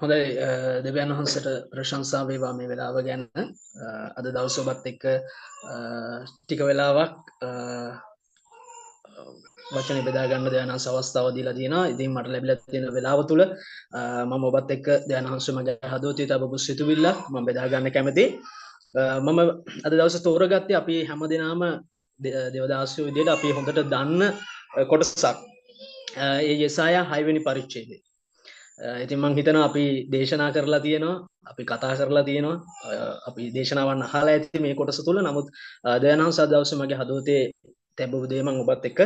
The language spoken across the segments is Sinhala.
හොඳයි දෙවියන් වහන්සේට ප්‍රශංසා වේවා මේ වෙලාව ගැන. අද දවස ඔබත් එක්ක ටික වෙලාවක් වචන බෙදා ගන්න දයන්වහන්ස අවස්ථාව දීලා තියෙනවා. ඉතින් මට ලැබිලා තියෙන වෙලාව තුල මම ඔබත් එක්ක දයන්වහන්ස මගේ හදවතේ තබපු සිතුවිල්ලක් මම බෙදා ගන්න කැමතියි. මම අද දවසේ තෝරගත්තේ අපි හැමදෙනාම දේවදාසයෝ විදිහට අපි හොඳට දන්න කොටසක්. ඒ යෙසායා 6 වෙනි පරිච්ඡේදය. ඉතින් මං හිතනවා අපි දේශනා කරලා තියෙනවා, අපි කතා කරලා තියෙනවා, අපි දේශනාවන් අහලා ඇති මේ කොටස තුල. නමුත් දයන්වහන්ස අද දවසේ මගේ හදවතේ තැබපු දේ මම ඔබත් එක්ක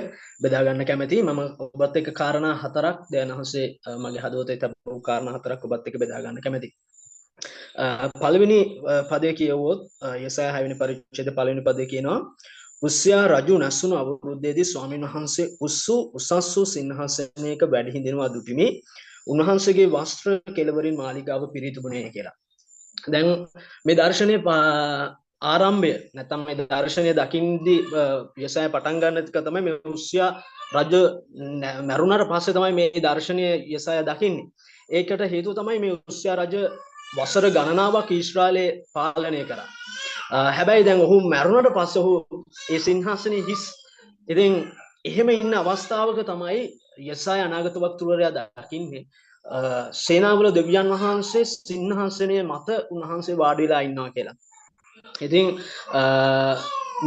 බෙදා ගන්න කැමතියි. මම ඔබත් එක්ක කාරණා හතරක් දයන්වහන්සේ මගේ හදවතේ තැබපු කාරණා හතරක් ඔබත් එක්ක බෙදා ගන්න කැමතියි. පළවෙනි පදේ කියවුවොත් යෙසායා 6 වෙනි පරිච්ඡේදයේ පළවෙනි පදේ කියනවා, උස්සියා රජු නැසුණු අවුරුද්දේදී ස්වාමීන් වහන්සේ උසස් සිංහාසනයක වැඩ හිඳිනවා දුටිමි. උන්වහන්සේගේ වස්ත්‍ර කෙළවරින් මාලිගාව පිරිතුබුණේ කියලා. දැන් මේ දර්ශනයේ ආරම්භය නැත්නම් මේ දර්ශනය දකින්දී යෙසායා පටන් ගන්න එක තමයි මේ උස්සියා රජ මරුණාට පස්සේ තමයි මේ දර්ශනය යෙසායා දකින්නේ. ඒකට හේතුව තමයි මේ උස්සියා රජ වසර ගණනාවක් ඊශ්‍රායලයේ පාලනය කරා. හැබැයි දැන් ඔහු මරුණාට පස්සේ ඔහු ඒ සිංහාසනේ හිස්. ඉතින් එහෙම ඉන්න අවස්ථාවක තමයි යෙසායා අනාගත වක්තෘවරයා දකින්නේ සේනාවල දෙවියන් වහන්සේ සිංහාසනයේ මත උන්වහන්සේ වාඩි වෙලා ඉන්නවා කියලා. ඉතින්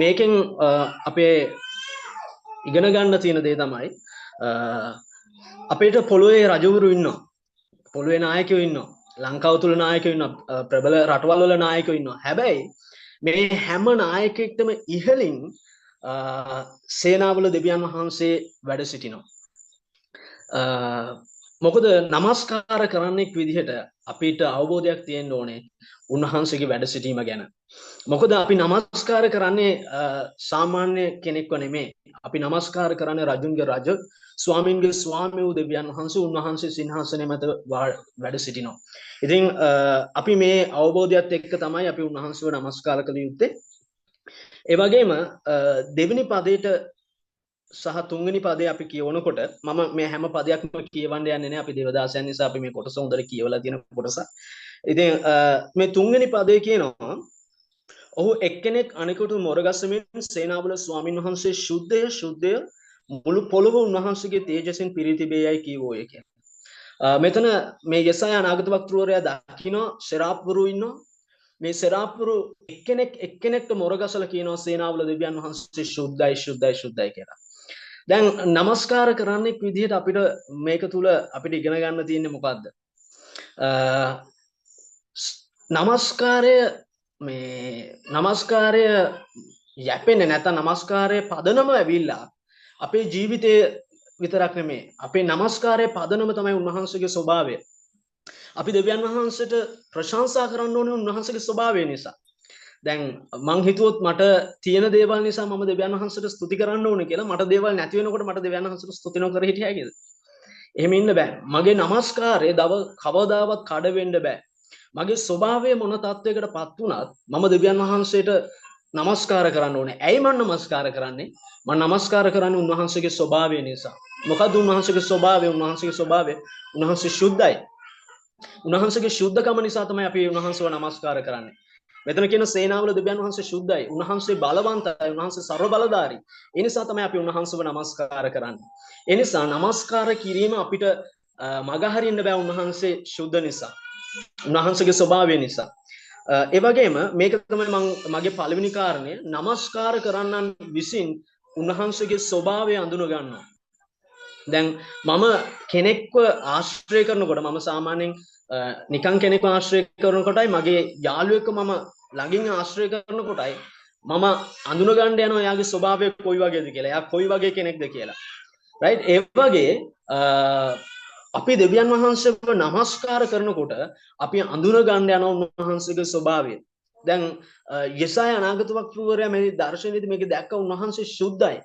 මේකෙන් අපේ ඉගෙන ගන්න තියෙන දේ තමයි අපේට පොළොවේ රජවරු ඉන්නවා. පොළොවේ නායකයෝ ඉන්නවා. ලංකාව තුල නායකයෝ ඉන්නවා. ප්‍රබල රටවල් වල නායකයෝ ඉන්නවා. හැබැයි මේ හැම නායකයෙක්ටම ඉහළින් සේනාවල දෙවියන් වහන්සේ වැඩ සිටිනවා. මොකද නමස්කාර කරන්නෙක් විදිහට අපිට අවබෝධයක් තියෙන්න ඕනේ උන්වහන්සේගේ වැඩ සිටීම ගැන. මොකද අපි නමස්කාර කරන්නේ සාමාන්‍ය කෙනෙක්ව නෙමෙයි. අපි නමස්කාර කරන්නේ රජුන්ගේ රජ, ස්වාමින්ගේ ස්වාමී වූ දෙවියන් වහන්සේ. උන්වහන්සේ සිංහාසනයේ මත වැඩ සිටිනවා. ඉතින් අපි මේ අවබෝධයත් එක්ක තමයි අපි උන්වහන්සේව නමස්කාර කළ යුත්තේ. ඒ වගේම දෙවෙනි පදයට සහ තුන්වෙනි පදේ අපි කියවනකොට මම මේ හැම පදයක්ම කියවන්න යන්නේ නැහැ. අපි දේවදාසයන් නිසා අපි මේ කොටස හොඳට කියවලා තියෙන කොටස. ඉතින් මේ තුන්වෙනි පදේ කියනවා, ඔහු එක්කෙනෙක් අනෙකුට මොරගසමින් සේනාවල ස්වාමින් වහන්සේ ශුද්ධය මුළු පොළොව උන්වහන්සේගේ තේජසින් පිරී තිබේයයි කියවෝය කියලා. මෙතන මේ යෙසායා අනාගත වක්තෘවරයා දකින්න සෙරාප්වරු ඉන්නවා. මේ සෙරාප්වරු එක්කෙනෙක්ට මොරගසලා කියනවා සේනාවල දෙවියන් වහන්සේ ශුද්ධයි කියලා. දැන් නමස්කාර කරන්නෙක් විදිහට අපිට මේක තුල අපිට ඉගෙන ගන්න තියෙන්නේ මොකද්ද? නමස්කාරය යැපෙන්නේ නැත්නම් නමස්කාරයේ පදනම ඇවිල්ලා අපේ ජීවිතයේ විතරක් නෙමෙයි. අපේ නමස්කාරයේ පදනම තමයි උන්වහන්සේගේ ස්වභාවය. අපි දෙවියන් වහන්සේට ප්‍රශංසා කරන්න ඕනේ උන්වහන්සේගේ ස්වභාවය නිසා. දැන් මං හිතුවොත් මට තියෙන දේවල් නිසා මම දෙවියන් වහන්සේට ස්තුති කරන්න ඕනේ කියලා. මට දේවල් නැති වෙනකොට මට දෙවියන් වහන්සේට ස්තුති නොකර හිටියයි කියලා. එහෙම ඉන්න බෑ. මගේ නමස්කාරය කවදාවත් කඩ වෙන්න බෑ. මගේ ස්වභාවය මොන තත්වයකටපත් වුණත් මම දෙවියන් වහන්සේට නමස්කාර කරන්න ඕනේ. ඇයි මම නමස්කාර කරන්නේ? මම නමස්කාර කරන්නේ උන්වහන්සේගේ ස්වභාවය නිසා. මොකද උන්වහන්සේගේ ස්වභාවය උන්වහන්සේ ශුද්ධයි. උන්වහන්සේගේ ශුද්ධකම නිසා තමයි අපි උන්වහන්සේව නමස්කාර කරන්නේ. මෙතන කියන සේනාවල දෙවියන් වහන්සේ ශුද්ධයි. උන්වහන්සේ බලවන්තයි. උන්වහන්සේ ਸਰව බලධාරී. ඒ නිසා තමයි අපි උන්වහන්සේව නමස්කාර කරන්නේ. ඒ නිසා නමස්කාර කිරීම අපිට මග හරින්න බෑ උන්වහන්සේ ශුද්ධ නිසා. උන්වහන්සේගේ ස්වභාවය නිසා. ඒ වගේම මේක තමයි මගේ පළවෙනි කාරණය. නමස්කාර කරන්නන් විසින් උන්වහන්සේගේ ස්වභාවය අඳුන ගන්නවා. දැන් මම කෙනෙක්ව ආශ්‍රය කරනකොට මම සාමාන්‍යයෙන් නිකන් කෙනෙක්ව ආශ්‍රය කරනකොටයි මගේ යාළුවෙක්ව මම ළඟින් ආශ්‍රය කරනකොටයි මම අඳුන ගන්න යනවා එයාගේ ස්වභාවය කොයි වගේද කියලා. එයා කොයි වගේ කෙනෙක්ද කියලා. රයිට්? ඒ වගේ අපි දෙවියන් වහන්සේව නමස්කාර කරනකොට අපි අඳුන ගන්න යන උන්වහන්සේගේ ස්වභාවය. දැන් යෙසායා අනාගත වක්තෘවරයා මේ දර්ශනයේදී මේක දැක්ක උන්වහන්සේ ශුද්ධයි.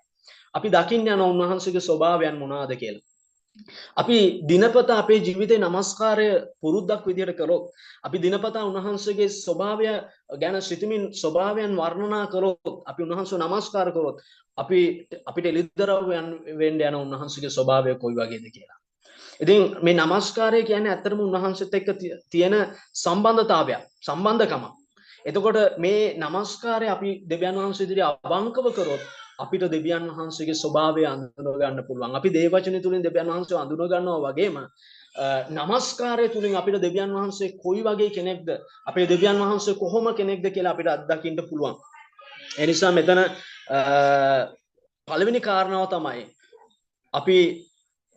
අපි දකින්න යන උන්වහන්සේගේ ස්වභාවයන් මොනවාද කියලා. අපි දිනපතා අපේ ජීවිතේ නමස්කාරය පුරුද්දක් විදිහට කරොත්, අපි දිනපතා උන්වහන්සේගේ ස්වභාවය ගැන සිතමින් ස්වභාවයන් වර්ණනා කරොත්, අපි උන්වහන්සේව නමස්කාර කරොත්, අපිට එළිදරව් වෙන්න යන උන්වහන්සේගේ ස්වභාවය කොයි වගේද කියලා. ඉතින් මේ নমස්කාරය කියන්නේ ඇත්තටම උන්වහන්සේත් එක්ක තියෙන සම්බන්ධතාවයක්, සම්බන්ධකමක්. එතකොට මේ নমස්කාරය අපි දෙවියන් වහන්සේ ඉදිරියේ අවංකව කරොත් අපිට දෙවියන් වහන්සේගේ ස්වභාවය අඳුන ගන්න පුළුවන්. අපි දේව වචනේ තුලින් දෙවියන් වහන්සේව අඳුන ගන්නවා වගේම নমස්කාරය තුලින් අපිට දෙවියන් වහන්සේ කොයි වගේ කෙනෙක්ද, අපේ දෙවියන් වහන්සේ කොහොම කෙනෙක්ද කියලා අපිට අත්දකින්න පුළුවන්. ඒ නිසා මෙතන පළවෙනි කාරණාව තමයි අපි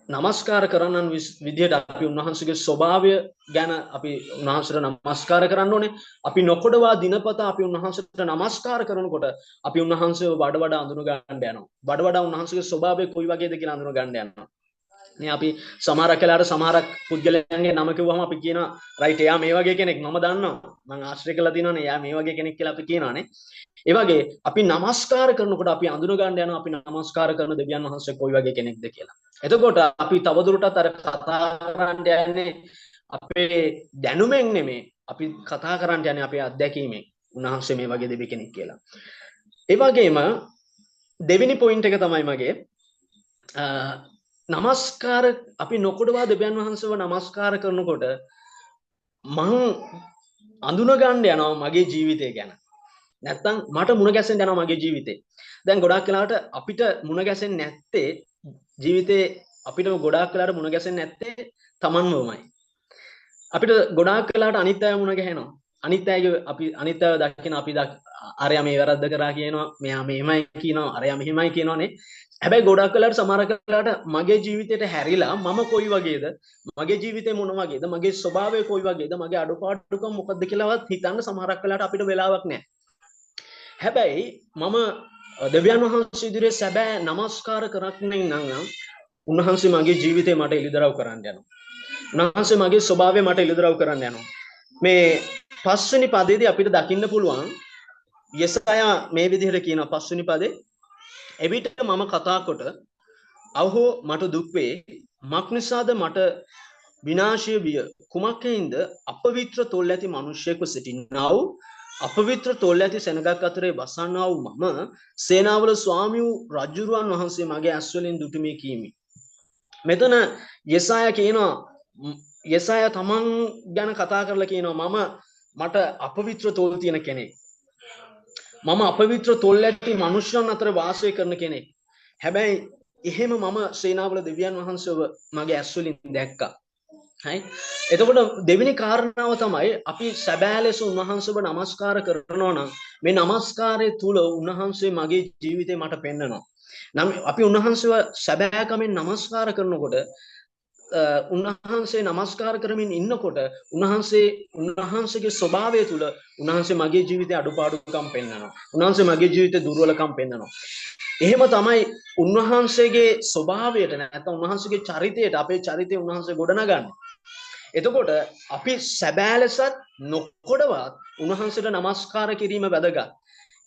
නමස්කාර කරන්නන් විදිහට අපි උන්වහන්සේගේ ස්වභාවය ගැන අපි උන්වහන්සේට නමස්කාර කරන්න ඕනේ. අපි නොකොඩවා දිනපතා අපි උන්වහන්සේට නමස්කාර කරනකොට අපි උන්වහන්සේව වඩා අඳුන ගන්න යනවා. වඩා උන්වහන්සේගේ ස්වභාවය කොයි වගේද කියලා අඳුන ගන්න යනවා. මේ අපි සමහරක් වෙලාවට සමහරක් පුද්ගලයන්ගේ නම කිව්වම අපි කියනවා රයිට් එයා මේ වගේ කෙනෙක් මම දන්නවා. මම ආශ්‍රය කරලා තියෙනවානේ එයා මේ වගේ කෙනෙක් කියලා අපි කියනවානේ. ඒ වගේ අපි නමස්කාර කරනකොට අපි අඳුන ගන්න යනවා අපි නමස්කාර කරන දෙවියන් වහන්සේ කොයි වගේ කෙනෙක්ද කියලා. එතකොට අපි තවදුරටත් අර කතා කරන්න යන්නේ අපේ දැනුමෙන් නෙමෙයි අපි කතා කරන්න යන්නේ අපේ අත්දැකීමෙන් උන්වහන්සේ මේ වගේ දෙවි කෙනෙක් කියලා. ඒ වගේම දෙවෙනි පොයින්ට් එක තමයි මගේ නමස්කාර අපි නොකොඩවා දෙවියන් වහන්සේව නමස්කාර කරනකොට මං අඳුන ගන්න යනවා මගේ ජීවිතය ගැන. නැත්තම් මට මුණ ගැසෙන්න යනවා මගේ ජීවිතේ. දැන් ගොඩාක් වෙලාවට අපිට මුණ ගැසෙන්නේ නැත්තේ ජීවිතේ අපිට ගොඩාක් වෙලාවට මුණ ගැසෙන්නේ නැත්තේ Tamanවමයි. අපිට ගොඩාක් වෙලාවට අනිත් අය මුණ ගැහෙනවා. අනිත් අයගේ අපි අනිත් අය දකින අපි අරයා මේ වැරද්ද කරා කියනවා, මෙයා මෙහෙමයි කියනවා, අරයා මෙහෙමයි කියනවානේ. හැබැයි ගොඩාක් වෙලාවට සමහර වෙලාවට මගේ ජීවිතේට හැරිලා මම කොයි වගේද, මගේ ජීවිතේ මොන වගේද, මගේ ස්වභාවය කොයි වගේද, මගේ අඩුපාඩුකම් මොකක්ද කියලාවත් හිතන්න සමහරක් වෙලාවට අපිට වෙලාවක් නැහැ. හැබැයි මම දෙවියන් වහන්සේ ඉදිරියේ සැබෑ නමස්කාර කරන්නේ නම් උන්වහන්සේ මගේ ජීවිතේ මට එළිදරව් කරන්න යනවා. උන්වහන්සේ මගේ ස්වභාවය මට එළිදරව් කරන්න යනවා. මේ පස්වෙනි පදේදී අපිට දකින්න පුළුවන් යෙසායා මේ විදිහට කියනවා පස්වෙනි පදේ එවිට මම කතා කොට අවහෝ මට දුක් වේ මක් නිසාද මට විනාශය විය කුමක්ෙන්ද අපවිත්‍ර තොල් ඇති මිනිසෙකු සිටිනා වූ අපවිත්‍ර තොල් ඇති සෙනගක් අතරේ වසන්නා වූ මම සේනාවල ස්වාමී වූ රජුරුවන් වහන්සේ මගේ ඇස් වලින් දුටුමි කීමි. මෙතන යෙසායා කියනවා යෙසායා තමන් ගැන කතා කරලා කියනවා මට අපවිත්‍ර තොල් තියෙන කෙනෙක්. මම අපවිත්‍ර තොල් ඇති මිනිසයන් අතර වාසය කරන කෙනෙක්. හැබැයි එහෙම මම සේනාවල දෙවියන් වහන්සේව මගේ ඇස් වලින් දැක්කා. හරි. එතකොට දෙවෙනි කාරණාව තමයි අපි සැබෑ ලෙස උන්වහන්සේව නමස්කාර කරනවා නම් මේ නමස්කාරයේ තුල උන්වහන්සේ මගේ ජීවිතේ මට පෙන්වනවා. නම් අපි උන්වහන්සේව සැබෑකමෙන් නමස්කාර කරනකොට උන්වහන්සේ නමස්කාර කරමින් ඉන්නකොට උන්වහන්සේගේ ස්වභාවය තුල උන්වහන්සේ මගේ ජීවිතේ අඩුපාඩුකම් පෙන්වනවා. උන්වහන්සේ මගේ ජීවිතේ දුර්වලකම් පෙන්වනවා. එහෙම තමයි උන්වහන්සේගේ ස්වභාවයට නැත්නම් උන්වහන්සේගේ චරිතයට අපේ චරිතය උන්වහන්සේ ගොඩනගන්නේ. එතකොට අපි සැබෑ ලෙසත් නොකොඩවත් උන්වහන්සේට නමස්කාර කිරීම වැදගත්.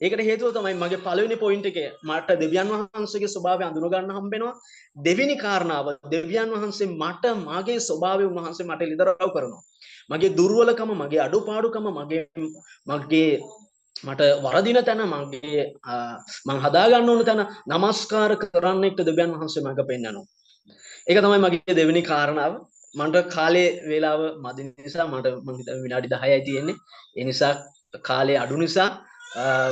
ඒකට හේතුව තමයි මගේ පළවෙනි පොයින්ට් එකේ මට දෙවියන් වහන්සේගේ ස්වභාවය අඳුන ගන්න හම්බ වෙනවා. දෙවෙනි කාරණාව දෙවියන් වහන්සේ මට මාගේ ස්වභාවය උන්වහන්සේ මට එළිදරව් කරනවා. මගේ දුර්වලකම, මගේ අඩුපාඩුකම, මගේ මට වරදින තැන, මං හදා ගන්න ඕන තැන නමස්කාර කරන්න එක්ක දෙවියන් වහන්සේ මඟ පෙන්වනවා. ඒක තමයි මගේ දෙවෙනි කාරණාව. මට කාලේ වේලාව මදි නිසා මම හිතුවා විනාඩි 10යි තියෙන්නේ. ඒ නිසා කාලේ අඩු නිසා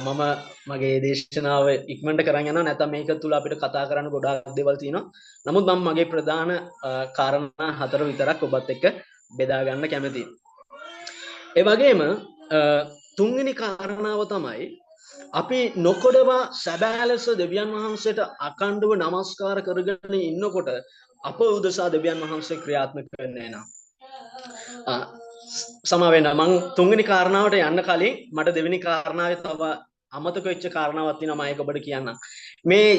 මම මගේ දේශනාව ඉක්මනට කරන් යනවා. නැත්නම් මේක තුල අපිට කතා කරන්න ගොඩාක් දේවල් තියෙනවා. නමුත් මම මගේ ප්‍රධාන කාරණා 4 විතරක් ඔබත් එක්ක බෙදා ගන්න කැමතියි. ඒ වගේම තුන්වෙනි කාරණාව තමයි අපි නොකොඩවා සැබෑ ලෙස දෙවියන් වහන්සේට අකණ්ඩව නමස්කාර කරගෙන ඉන්නකොට අප උදෙසා දෙවියන් වහන්සේ ක්‍රියාත්මක වෙන්නේ නැහැ. සමාවෙන්න මම තුන්වෙනි කාරණාවට යන්න කලින් මට දෙවෙනි කාරණාවේ තව අමතක වෙච්ච කාරණාවක් තියෙනවා මම ඒක ඔබට කියන්නම්. මේ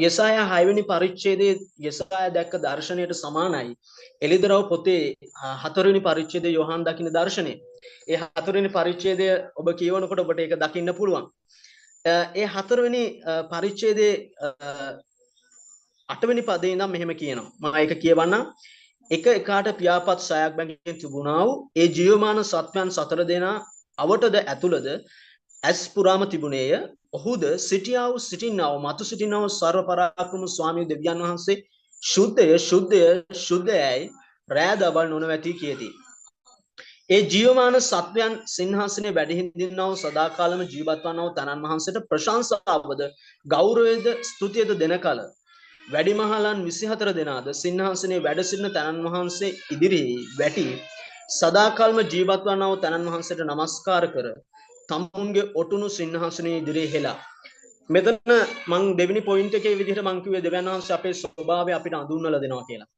යෙසායා 6 වෙනි පරිච්ඡේදයේ යෙසායා දැක්ක දර්ශනයට සමානයි. එළිදරව් පොතේ 4 වෙනි පරිච්ඡේදයේ යෝහන් දකින්න දර්ශනය. ඒ 4 වෙනි පරිච්ඡේදය ඔබ කියවනකොට ඔබට ඒක දකින්න පුළුවන්. ඒ 4 වෙනි පරිච්ඡේදයේ 8 වෙනි පදේ ඉඳන් මෙහෙම කියනවා. මම ඒක කියවන්නම්. එක එකාට පියාපත් සයක් බැගින් තිබුණා වූ ඒ ජීවමාන සත්වයන් 4 දෙනා අවටද ඇතුළද ඇස් පුරාම තිබුණේය. ඔහුද සිටියා වූ සිටින්නා වූ මතු සිටින්නා වූ සර්ව පරාක්‍රම ස්වාමී දෙවියන් වහන්සේ ශුද්ධයයි රෑ දවල් නොනවති කියති. ඒ ජීවමාන සත්වයන් සිංහාසනයේ වැඩ හිඳින්නා වූ සදාකාලම ජීවත් වන්නා වූ තනන් වහන්සේට ප්‍රශංසාවද ගෞරවයද ස්තුතියද දෙන කල වැඩිමහලන් 24 දෙනාද සිංහාසනයේ වැඩ සිටින තනන් වහන්සේ ඉදිරියේ වැටි සදාකාලම ජීවත් වන්නා වූ තනන් වහන්සේට නමස්කාර කර තමුන්ගේ ඔටුනු සිංහාසනයේ ඉදිරියේ හෙලා. මෙතන මම දෙවෙනි පොයින්ට් එකේ විදිහට මම කිව්වේ දෙවියන් වහන්සේ අපේ ස්වභාවය අපිට අඳුන්වලා දෙනවා කියලා.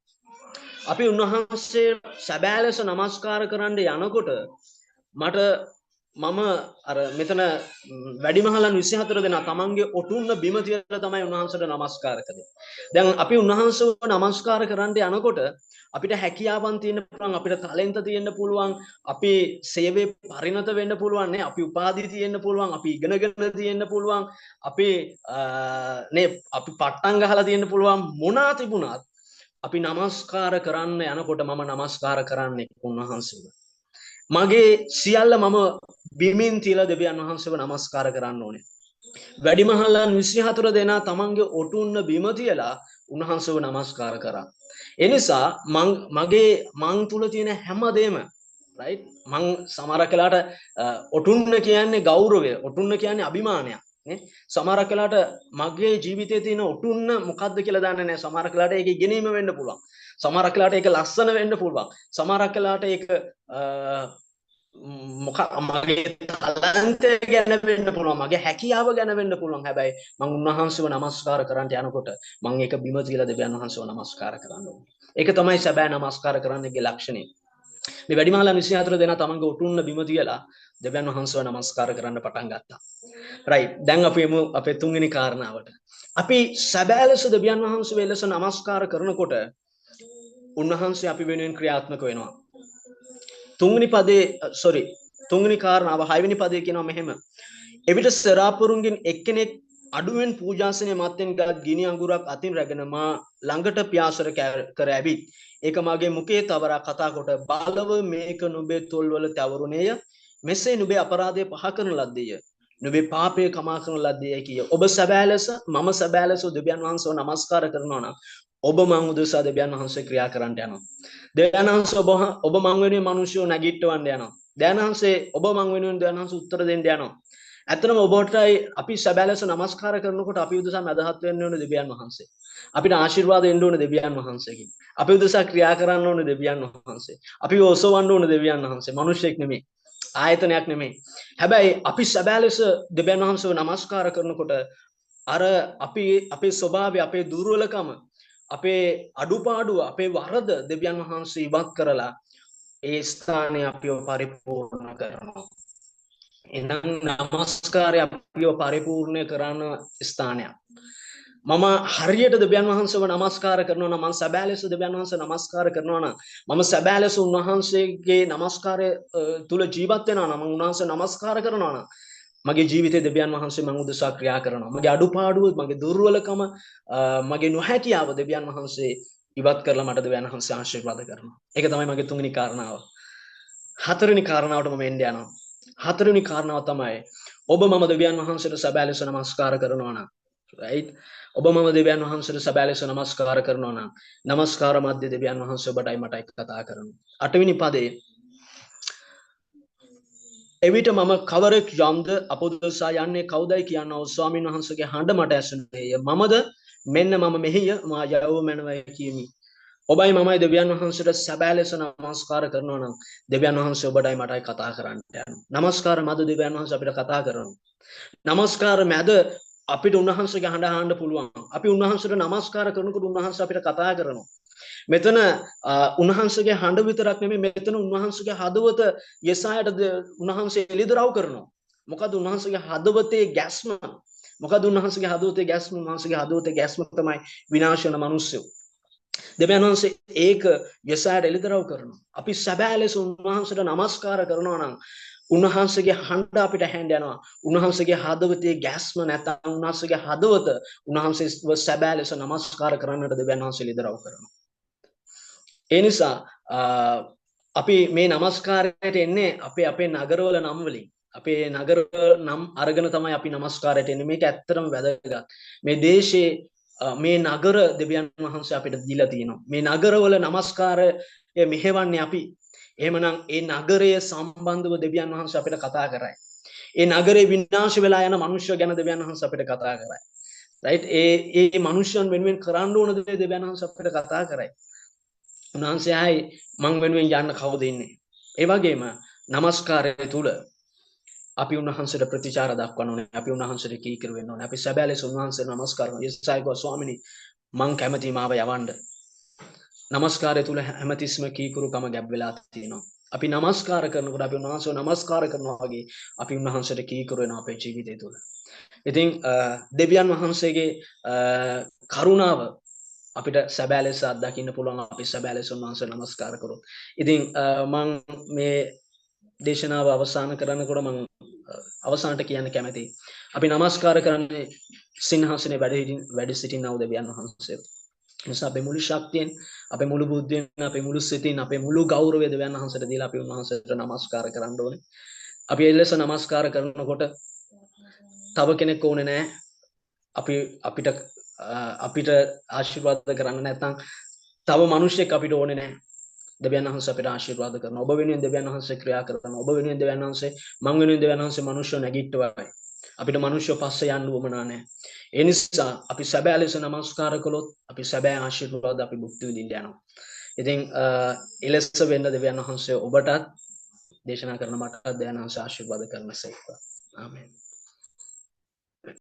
අපි උන්වහන්සේ සැබෑ ලෙස නමස්කාර කරන්න යනකොට මට මම අර මෙතන වැඩිමහලන් 24 දෙනා තමන්ගේ ඔටුන්න බිම තියලා තමයි උන්වහන්සේට නමස්කාර කළේ. දැන් අපි උන්වහන්සේව නමස්කාර කරන්න යනකොට අපිට හැකියාවන් තියෙන්න පුළුවන්, අපිට ටැලන්ට් තියෙන්න පුළුවන්, අපි සේවයේ පරිණත වෙන්න පුළුවන් නේ, අපි උපාධි තියෙන්න පුළුවන්, අපි ඉගෙනගෙන තියෙන්න පුළුවන්, අපි අපි පට්ටම් ගහලා තියෙන්න පුළුවන්, මොනවා තිබුණත් අපි නමස්කාර කරන්න යනකොට මම නමස්කාර කරන්නේ උන්වහන්සේව. මගේ සියල්ල මම බිමින් තියලා දෙවියන් වහන්සේව නමස්කාර කරන්න ඕනේ. වැඩිමහල්ලන් 24 දෙනා තමන්ගේ ඔටුන්න බිම තියලා උන්වහන්සේව නමස්කාර කරා. ඒ නිසා මං තුල තියෙන හැමදේම රයිට් මං සමහරක් වෙලාවට ඔටුන්න කියන්නේ ගෞරවය, ඔටුන්න කියන්නේ අභිමානයක්. සමහරක් වෙලාවට මගේ ජීවිතයේ තියෙන ඔටුන්න මොකද්ද කියලා දන්නේ නැහැ. සමහරක් වෙලාවට ඒක ඉගෙනීම වෙන්න පුළුවන්. සමහරක් වෙලාවට ඒක ලස්සන වෙන්න පුළුවන්. සමහරක් වෙලාවට ඒක මගේ ටැලන්ට් ගැන වෙන්න පුළුවන්. මගේ හැකියාව ගැන වෙන්න පුළුවන්. හැබැයි මම උන්වහන්සේව නමස්කාර කරන්නට යනකොට මම ඒක බිම තියලා දෙවියන් වහන්සේව නමස්කාර කරන්න ඕනේ. ඒක තමයි සැබෑ නමස්කාර කරන්නගේ ලක්ෂණය. මේ වැඩිමහලන් 24 දෙනා තමන්ගේ ඔටුන්න බිම තියලා දෙවියන් වහන්සේව නමස්කාර කරන්න පටන් ගත්තා. රයිට්. දැන් අපි එමු අපේ තුන්වෙනි කාරණාවට. අපි සැබෑ ලෙස දෙවියන් වහන්සේ වෙලස නමස්කාර කරනකොට උන්වහන්සේ අපි වෙනුවෙන් ක්‍රියාත්මක වෙනවා. තුන්වෙනි කාරණාව 6 වෙනි පදේ කියනවා මෙහෙම. එවිට සරාපුරුන්ගෙන් එක්කෙනෙක් අඩුවෙන් පූජාසනයේ මැත්තෙන් ගත් ගිනි අඟුරක් අතින් රැගෙන මා ළඟට පියාසර කර ඇවිත් ඒක මාගේ මුඛයේ තවරා කතා කොට බාලව මේක නුඹේ තොල්වල තවරුණේය. මෙසේ නුඹේ අපරාධය පහ කරන ලද්දේය. නුඹේ පාපය කමා කරන ලද්දේය කිය. ඔබ සැබෑ ලෙස මම සැබෑ ලෙස දෙවියන් වහන්සේව නමස්කාර කරනවා නම් ඔබ මං උදෙසා දෙවියන් වහන්සේ ක්‍රියා කරන්න යනවා. දෙවියන් වහන්සේ ඔබ මං වෙනුවෙන් මිනිස්සු නැගිටවන්න යනවා. දෙවියන් වහන්සේ ඔබ මං වෙනුවෙන් දෙවියන් වහන්සේ උත්තර දෙන්න යනවා. ඇත්තටම ඔබටයි අපි සැබෑ ලෙස නමස්කාර කරනකොට අපි උදෙසා මදහත් වෙන්න ඕනේ දෙවියන් වහන්සේ. අපිට ආශිර්වාද එන්න ඕනේ දෙවියන් වහන්සේගෙන්. අපි උදෙසා ක්‍රියා කරන්න ඕනේ දෙවියන් වහන්සේ. අපි ඔසවන්න ඕනේ දෙවියන් වහන්සේ. මිනිස්සෙක් නෙමෙයි. ආයතනයක් නෙමෙයි. හැබැයි අපි සැබෑ ලෙස දෙවියන් වහන්සේව නමස්කාර කරනකොට අර අපේ ස්වභාවය, අපේ දුර්වලකම, අපේ අඩුපාඩුව, අපේ වරද දෙවියන් වහන්සේ ඉවත් කරලා ඒ ස්ථානය අපිව පරිපූර්ණ කරනවා. එනම් නමස්කාරය අපිව පරිපූර්ණ කරන ස්ථානයක්. මම හරියට දෙවියන් වහන්සේව නමස්කාර කරනවා නම්, මම සැබෑ ලෙස දෙවියන් වහන්සේ නමස්කාර කරනවා නම්, මම සැබෑ ලෙස උන්වහන්සේගේ නමස්කාරය තුල ජීවත් වෙනවා නම්, මම උන්වහන්සේ නමස්කාර කරනවා නම් මගේ ජීවිතේ දෙවියන් වහන්සේ මම උදෙසා ක්‍රියා කරනවා. මගේ අඩුපාඩුව, මගේ දුර්වලකම, මගේ නොහැකියාව දෙවියන් වහන්සේ ඉවත් කරලා මට දෙවියන් වහන්සේ ආශිර්වාද කරනවා. ඒක තමයි මගේ තුන්වෙනි කාරණාව. හතරවෙනි කාරණාවට මම එන්න යනවා. හතරවෙනි කාරණාව තමයි ඔබ මම දෙවියන් වහන්සේට සැබෑ ලෙස නමස්කාර කරනවා නම්, right? ඔබ මම දෙවියන් වහන්සේට සැබෑ ලෙස නමස්කාර කරනවා නම්, නමස්කාර මැද දෙවියන් වහන්සේ ඔබටයි මටයි කතා කරනවා. අටවෙනි පදේ එවිට මම කවරෙක් යම්ද අපොදසා යන්නේ කවුදයි කියනවා ස්වාමීන් වහන්සේගේ හඬ මට ඇසුනේය. මමද මෙන්න මම මෙහිය මා යව මැනවයි කියමි. ඔබයි මමයි දෙවියන් වහන්සේට සැබෑ ලෙස නමස්කාර කරනවා නම් දෙවියන් වහන්සේ ඔබටයි මටයි කතා කරන්න යනවා. නමස්කාර මැද දෙවියන් වහන්සේ අපිට කතා කරනවා. නමස්කාර මැද අපිට උන්වහන්සේගේ හඬ අහන්න පුළුවන්. අපි උන්වහන්සේට නමස්කාර කරනකොට උන්වහන්සේ අපිට කතා කරනවා. මෙතන උන්වහන්සේගේ හඬ විතරක් නෙමෙයි, මෙතන උන්වහන්සේගේ හදවත යෙසායට උන්වහන්සේ එළිදරව් කරනවා. මොකද උන්වහන්සේගේ හදවතේ ගැස්ම, මොකද උන්වහන්සේගේ හදවතේ ගැස්ම, උන්වහන්සේගේ හදවතේ ගැස්ම තමයි විනාශ වෙන මිනිස්සු. දෙවියන් වහන්සේ ඒක යෙසායට එළිදරව් කරනවා. අපි සැබෑ ලෙස උන්වහන්සේට නමස්කාර කරනවා නම් උන්වහන්සේගේ හඬ අපිට ඇහෙන්න යනවා. උන්වහන්සේගේ හදවතේ ගැස්ම නැත්නම් උන්වහන්සේගේ හදවත උන්වහන්සේ සැබෑ ලෙස නමස්කාර කරන්නට දෙවියන් වහන්සේ එළිදරව් කරනවා. ඒ නිසා අපි මේ නමස්කාරයට එන්නේ අපේ නගරවල නම් වලින්. අපේ නගර නම් අරගෙන තමයි අපි නමස්කාරයට එන්නේ. මේක ඇත්තටම වැදගත්. මේ දේශේ මේ නගර දෙවියන් වහන්සේ අපිට දීලා තියෙනවා. මේ නගරවල নমස්කාරය මෙහෙවන්නේ අපි. එහෙමනම් ඒ නගරය සම්බන්ධව දෙවියන් වහන්සේ අපිට කතා කරයි. ඒ නගරේ විනාශ වෙලා යන මිනිස්සු ගැන දෙවියන් වහන්සේ අපිට කතා කරයි. රයිට් ඒ මිනිස්සුන් වෙනුවෙන් කරන්න ඕන දේ දෙවියන් වහන්සේ අපිට කතා කරයි. උන්වහන්සේ ආයි මං වෙනුවෙන් යන්න කවුද ඉන්නේ? ඒ වගේම নমස්කාරය තුල අපි උන්වහන්සේට ප්‍රතිචාර දක්වන්න ඕනේ. අපි උන්වහන්සේට කීකරු වෙන්න ඕනේ. අපි සැබෑ ලෙස උන්වහන්සේට নমස්කාර කරනවා. යේසුසයි ගෝ ස්වාමිනී මං කැමති මාව යවන්න. নমස්කාරය තුල හැමතිස්සම කීකරුකම ගැබ් වෙලා තියෙනවා. අපි নমස්කාර කරනකොට අපි උන්වහන්සේව নমස්කාර කරනවා වගේ අපි උන්වහන්සේට කීකරු වෙනවා අපේ ජීවිතය තුල. ඉතින් දෙවියන් වහන්සේගේ කරුණාව අපිට සැබෑ ලෙස අත්දකින්න පුළුවන් අපි සැබෑ ලෙස උන්වහන්සේට নমස්කාර කරොත්. ඉතින් මම මේ දේශනාව අවසන් කරනකොට මම අවසානට කියන්න කැමතියි. අපි নমස්කාර කරන්නේ සිංහාසනේ වැඩ සිටිනා දෙවියන් වහන්සේට. නිසා අපේ මුළු ශක්තියෙන්, අපේ මුළු බුද්ධියෙන්, අපේ මුළු සිතින්, අපේ මුළු ගෞරවය දෙවියන් වහන්සේට දීලා අපි උන්වහන්සේට নমස්කාර කරන්න ඕනේ. අපි ඒ ලෙස নমස්කාර කරනකොට තව කෙනෙක් ඕනේ නැහැ. අපිට ආශිර්වාද කරන්න නැත්නම් තව මිනිහෙක් අපිට ඕනේ නැහැ. දෙවියන් වහන්සේ අපිට ආශිර්වාද කරනවා. ඔබ වෙනුවෙන් දෙවියන් වහන්සේ ක්‍රියා කරනවා. ඔබ වෙනුවෙන් දෙවියන් වහන්සේ, මං වෙනුවෙන් දෙවියන් වහන්සේ මිනිස්සු නැගිට්ටවයි. අපිට මිනිස්සු පස්සේ යන්න උවමනා නැහැ. ඒ නිසා අපි සැබෑ ලෙස নমස්කාර කළොත් අපි සැබෑ ආශිර්වාද අපි භුක්ති විඳින්න යනවා. ඉතින් එලෙස වෙන්න දෙවියන් වහන්සේ ඔබටත් දේශනා කරන මටත් දෙවියන් වහන්සේ ආශිර්වාද කරනසේක. ආමේන්.